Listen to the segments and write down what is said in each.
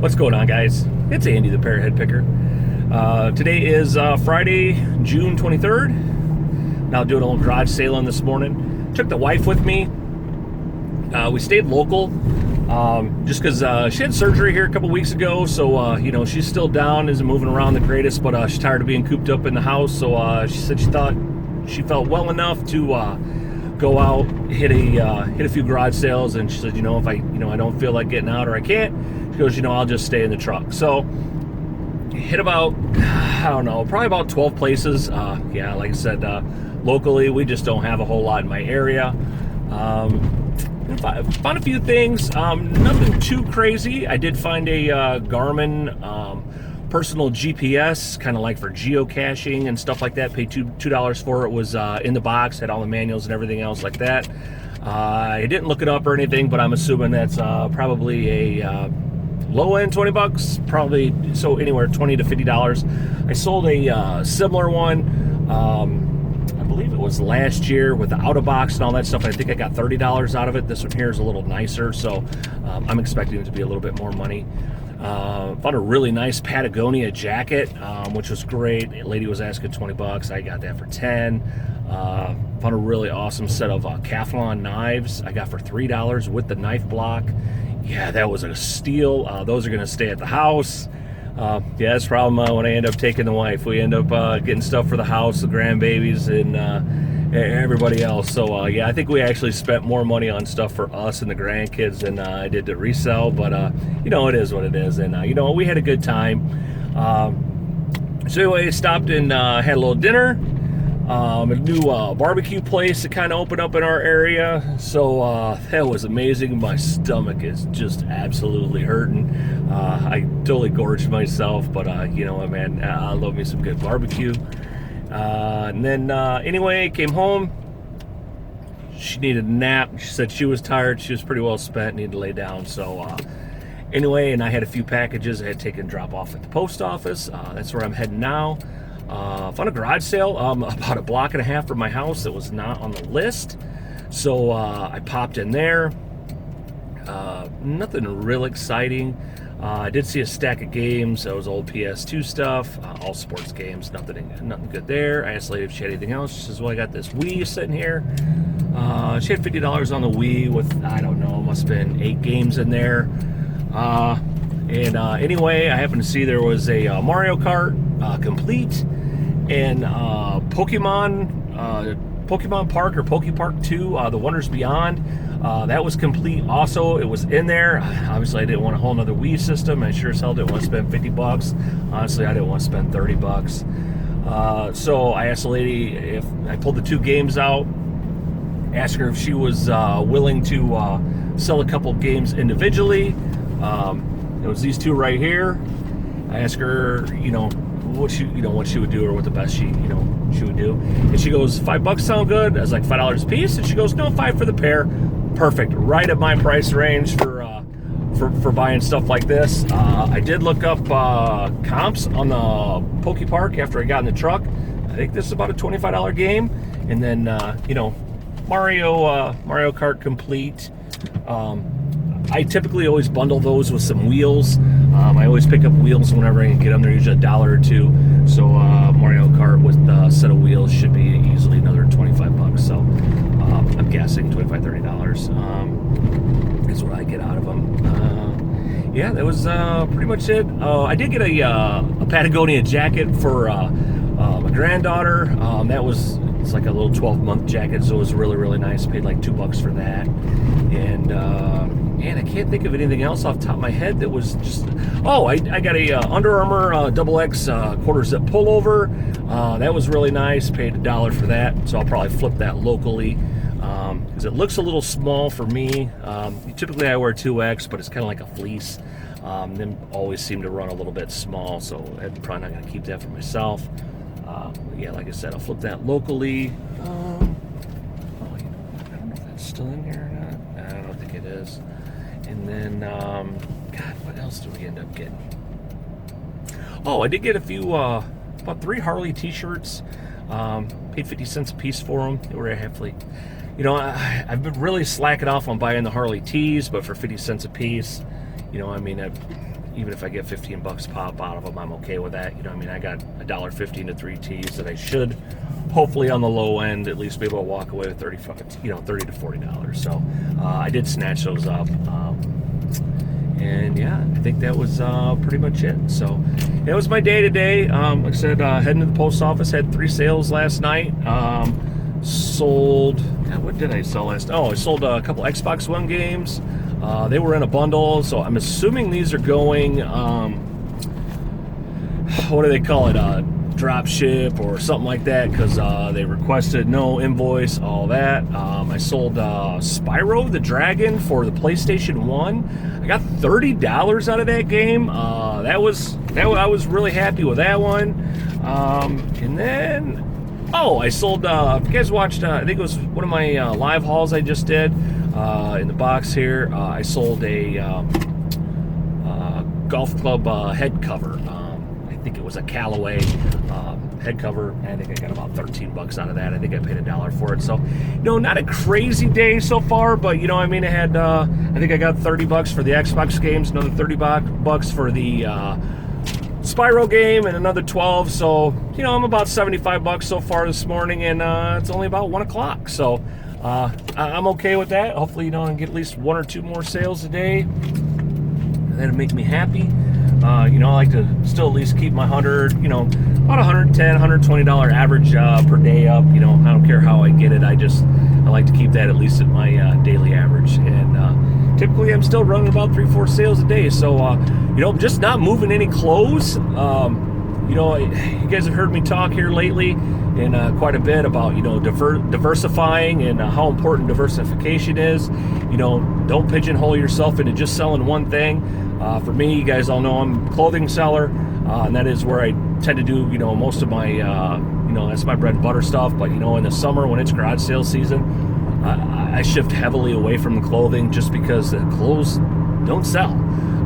What's going on, guys? It's Andy the Parrot Picker. Today is Friday, June 23rd. Now doing a little garage sailing this morning. Took the wife with me. We stayed local just because she had surgery here a couple weeks ago. So, she's still down, isn't moving around the greatest, but she's tired of being cooped up in the house. So she said she thought she felt well enough to go out, hit a few garage sales. And she said, if I don't feel like getting out or I can't, she goes, I'll just stay in the truck. So hit about, probably about 12 places. Like I said, locally, we just don't have a whole lot in my area. Found a few things, nothing too crazy. I did find a Garmin personal GPS, kind of like for geocaching and stuff like that. Paid $2 for it. Was in the box, had all the manuals and everything else like that. I didn't look it up or anything, but I'm assuming that's probably a low end $20, probably, so anywhere $20 to $50. I sold a similar one. I believe it was last year with the out of box and all that stuff. I think I got $30 out of it. This one here is a little nicer, so I'm expecting it to be a little bit more money. Found a really nice Patagonia jacket, which was great. The lady was asking $20. I got that for 10. Found a really awesome set of Calphalon knives. I got for $3 with the knife block. Yeah, that was a steal. Those are going to stay at the house. That's the problem when I end up taking the wife. We end up getting stuff for the house, the grandbabies, and everybody else. So, I think we actually spent more money on stuff for us and the grandkids than I did to resell. But, it is what it is. And, we had a good time. So anyway, stopped and had a little dinner. A new barbecue place that kind of opened up in our area, so that was amazing. My stomach is just absolutely hurting. I totally gorged myself, but man, I love me some good barbecue. And then anyway, came home. She needed a nap. She said she was tired. She was pretty well spent, needed to lay down. So anyway, and I had a few packages I had taken drop off at the post office. That's where I'm heading now. Found a garage sale about a block and a half from my house that was not on the list. So I popped in there. Nothing real exciting. I did see a stack of games. That was old PS2 stuff, all sports games. Nothing good there. I asked the lady if she had anything else. She says, well, I got this Wii sitting here. She had $50 on the Wii with, must have been 8 games in there. Anyway, I happened to see there was a Mario Kart Complete and Pokemon Park or Poke Park 2, The Wonders Beyond. That was complete also. It was in there. Obviously, I didn't want a whole nother Wii system. I sure as hell didn't want to spend $50. Honestly, I didn't want to spend $30. So I asked the lady if I pulled the 2 games out, asked her if she was willing to sell a couple games individually. It was these 2 right here. I asked her, what she would do or what the best she would do. And she goes, $5 sound good? I was like, $5 a piece? And she goes, no, 5 for the pair. Perfect. Right at my price range for buying stuff like this. I did look up comps on the Poke Park after I got in the truck. I think this is about a $25 game. And then, Mario Kart Complete. I typically always bundle those with some wheels. I always pick up wheels whenever I can get them. They're usually $1 or $2. So Mario Kart with a set of wheels should be easily another $25. So I'm guessing $25, $30 is what I get out of them. That was pretty much it. I did get a Patagonia jacket for my granddaughter. It's like a little 12-month jacket, so it was really, really nice. Paid like $2 for that. And I can't think of anything else off the top of my head that was just... I got a Under Armour XX quarter zip pullover. That was really nice. Paid $1 for that, so I'll probably flip that locally because it looks a little small for me. Typically I wear 2X, but it's kind of like a fleece. Them always seem to run a little bit small, so I'm probably not going to keep that for myself. Like I said, I'll flip that locally. I don't know if that's still in here or not. I don't think it is. And then, what else did we end up getting? I did get a few, about 3 Harley t-shirts. Paid 50 cents a piece for them. They were halfly. I've been really slacking off on buying the Harley tees, but for 50 cents a piece, even if I get 15 bucks pop out of them, I'm okay with that. You know, I mean, I got $1.15 to 3 tees that I should, hopefully on the low end, at least be able to walk away with $30 to $40. So I did snatch those up. And yeah, I think that was pretty much it. So it was my day today. Like I said, heading to the post office, had 3 sales last night. Sold, God, what did I sell last? Oh, I sold a couple Xbox One games. They were in a bundle, so I'm assuming these are going, what do they call it? Drop ship or something like that, because they requested no invoice, all that. I sold Spyro the Dragon for the PlayStation 1. I got $30 out of that game. I was really happy with that one. And then, I sold, if you guys watched, I think it was one of my live hauls I just did in the box here. I sold a golf club head cover. I think it was a Callaway head cover. I think I got about 13 bucks out of that. I think I paid $1 for it. So, not a crazy day so far, but I mean, I had, I think I got 30 bucks for the Xbox games, another 30 bucks for the Spyro game, and another 12. So, I'm about 75 bucks so far this morning, and it's only about 1 o'clock. So, I'm okay with that. Hopefully, I can get at least 1 or 2 more sales a day. That'll make me happy. I like to still at least keep my $100, about $110, $120 average per day up. I don't care how I get it. I like to keep that at least at my daily average. And typically I'm still running about 3-4 sales a day. So, just not moving any clothes. You guys have heard me talk here lately and quite a bit about, diversifying and how important diversification is. Don't pigeonhole yourself into just selling one thing. For me, you guys all know I'm a clothing seller, and that is where I tend to do, most of my, that's my bread and butter stuff. But, in the summer when it's garage sale season, I shift heavily away from the clothing just because the clothes don't sell.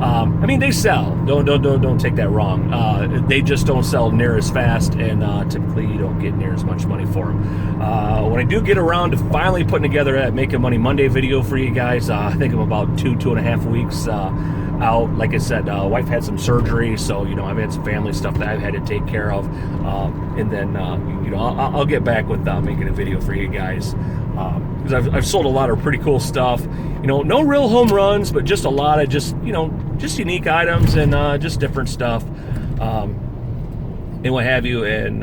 I mean, they sell. Don't take that wrong. They just don't sell near as fast, and typically you don't get near as much money for them. When I do get around to finally putting together that Making Money Monday video for you guys, I think I'm about 2.5 weeks out. Like I said, wife had some surgery, so I've had some family stuff that I've had to take care of, and then I'll get back with making a video for you guys. Because I've sold a lot of pretty cool stuff. No real home runs, but just a lot of just unique items and just different stuff, and what have you. And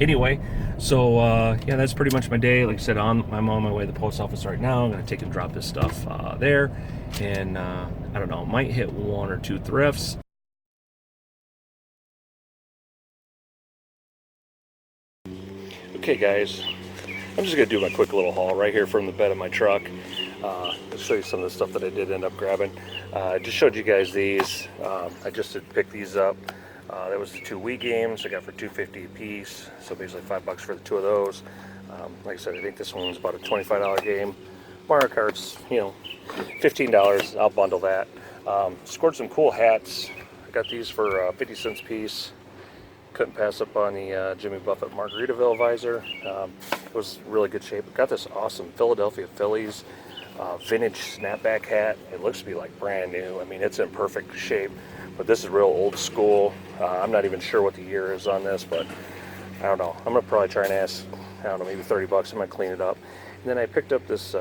anyway, so yeah, that's pretty much my day. Like I said, I'm on my way to the post office right now. I'm gonna take and drop this stuff there, and I don't know, might hit 1 or 2 thrifts. Okay, guys. I'm just going to do my quick little haul right here from the bed of my truck. I'll show you some of the stuff that I did end up grabbing. I just showed you guys these. I just did pick these up. That was the 2 Wii games I got for $2.50 a piece. So basically $5 for the 2 of those. Like I said, I think this one's about a $25 game. Mario Kart's, $15. I'll bundle that. Scored some cool hats. I got these for 50 cents a piece. Couldn't pass up on the Jimmy Buffett Margaritaville visor. It was really good shape. Got this awesome Philadelphia Phillies vintage snapback hat. It looks to be like brand new. I mean, it's in perfect shape, but this is real old school. I'm not even sure what the year is on this, but I don't know. I'm gonna probably try and ask, I don't know, maybe 30 bucks. I'm gonna clean it up. And then I picked up this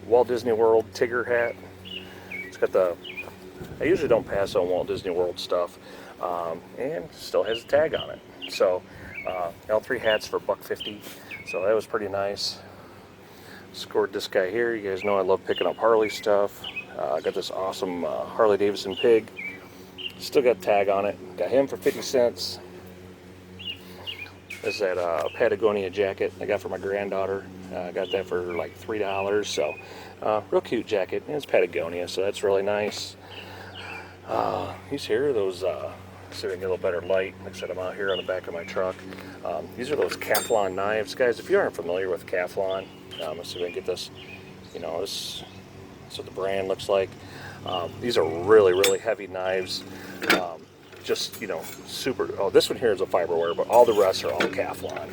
Walt Disney World Tigger hat. It's got I usually don't pass on Walt Disney World stuff. And still has a tag on it. So all 3 hats for $1.50. So that was pretty nice. Scored this guy here. You guys know I love picking up Harley stuff. I got this awesome Harley Davidson pig. Still got a tag on it. Got him for 50 cents. This is that Patagonia jacket I got for my granddaughter. I got that for like $3. So real cute jacket. And it's Patagonia, so that's really nice. These here are those, see if I can get a little better light. Like I said, I'm out here on the back of my truck. These are those Calphalon knives. Guys, if you aren't familiar with Calphalon, let's see if I can get this, this is what the brand looks like. These are really, really heavy knives. Just, super, this one here is a fiberware, but all the rest are all Calphalon.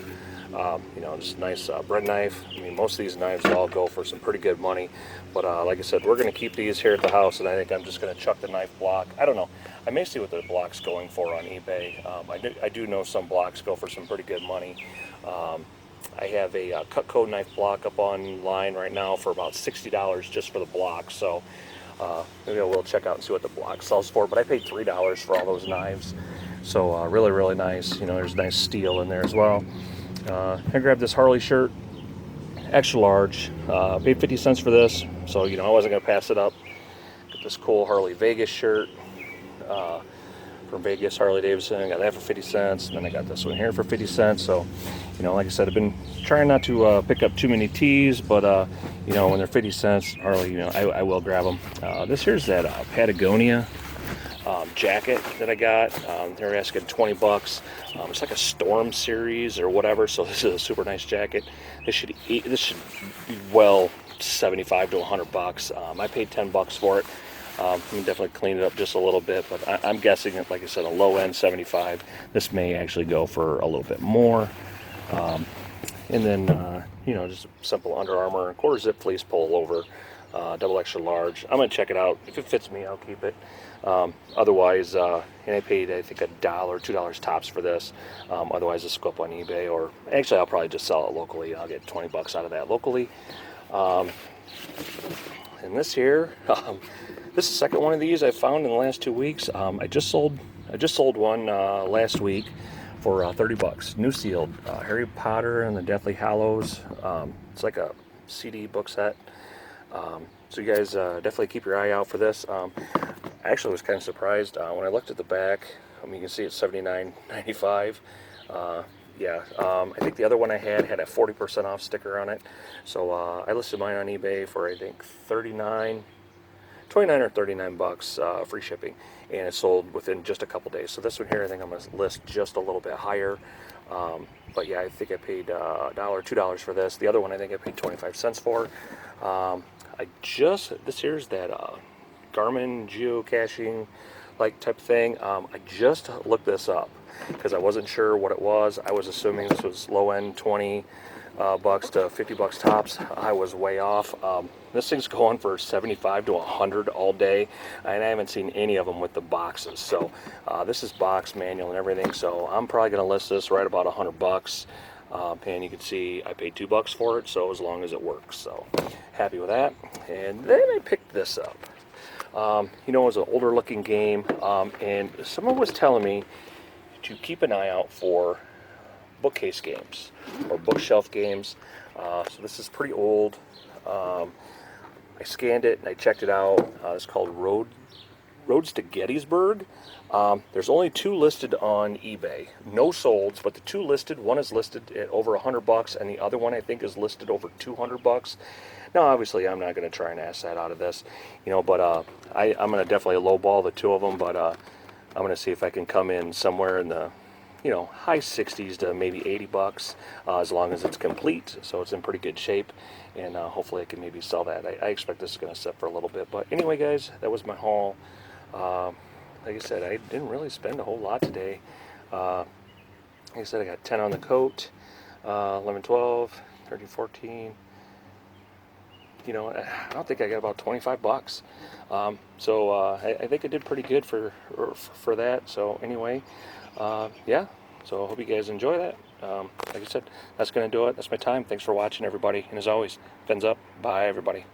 You know, just a nice bread knife. I mean, most of these knives all go for some pretty good money. But like I said, we're going to keep these here at the house, and I think I'm just going to chuck the knife block. I don't know. I may see what the block's going for on eBay. I do know some blocks go for some pretty good money. I have a Cutco knife block up online right now for about $60 just for the block. So maybe I will check out and see what the block sells for. But I paid $3 for all those knives. So really, really nice. You know, there's nice steel in there as well. I grabbed this Harley shirt, extra large. Paid 50 cents for this. So, you know, I wasn't going to pass it up. Got this cool Harley Vegas shirt. From Vegas, Harley Davidson. I got that for 50 cents. And then I got this one here for 50 cents. So, you know, like I said, I've been trying not to pick up too many tees, but, you know, when they're 50 cents, Harley, you know, I will grab them. This here's that Patagonia jacket that I got. They're asking 20 bucks. It's like a Storm series or whatever. So this is a super nice jacket. This should be well 75 to 100 bucks. I paid 10 bucks for it. You can definitely clean it up just a little bit, but I'm guessing, like I said, a low end 75. This may actually go for a little bit more. And then, you know, just simple Under Armour and quarter zip fleece pullover, double extra large. I'm going to check it out. If it fits me, I'll keep it. Otherwise, and I paid, I think, $1, $2 tops for this. Otherwise, this will go up on eBay, or actually, I'll probably just sell it locally. I'll get 20 bucks out of that locally. And this here, this is the second one of these I found in the last 2 weeks. I just sold one last week for 30 bucks. New sealed, Harry Potter and the Deathly Hallows. It's like a CD book set. So you guys definitely keep your eye out for this. I actually was kind of surprised when I looked at the back. I mean, you can see it's $79.95. Yeah, I think the other one I had a 40% off sticker on it. So I listed mine on eBay for, I think, 29 or 39 bucks, free shipping, and it sold within just a couple days. So this one here, I think I'm going to list just a little bit higher. But yeah, I think I paid $1, $2 for this. The other one I think I paid 25 cents for. This here's that Garmin geocaching like type thing. I just looked this up because I wasn't sure what it was. I was assuming this was low end 20 bucks to 50 bucks tops. I was way off. This thing's going for 75 to 100 all day, and I haven't seen any of them with the boxes. So this is box manual and everything. So I'm probably going to list this right about 100 bucks. And you can see I paid $2 for it, so as long as it works. So happy with that. And then I picked this up. You know, it was an older looking game, and someone was telling me to keep an eye out for bookcase games or bookshelf games. So this is pretty old. I scanned it and I checked it out. It's called Roads to Gettysburg. There's only 2 listed on eBay. No solds, but the 2 listed, one is listed at over 100 bucks, and the other one I think is listed over 200 bucks. Now, obviously, I'm not going to try and ask that out of this, you know, but I'm going to definitely lowball the 2 of them, but I'm going to see if I can come in somewhere in the, you know, high 60s to maybe 80 bucks, as long as it's complete, so it's in pretty good shape, and hopefully I can maybe sell that. I expect this is going to sit for a little bit, but anyway, guys, that was my haul. Like I said, I didn't really spend a whole lot today. Like I said, I got 10 on the coat, 11, 12, 13, 14. You know, I don't think I got about 25 bucks. So I think I did pretty good for that. So anyway, yeah. So I hope you guys enjoy that. Like I said, that's going to do it. That's my time. Thanks for watching, everybody. And as always, fins up. Bye, everybody.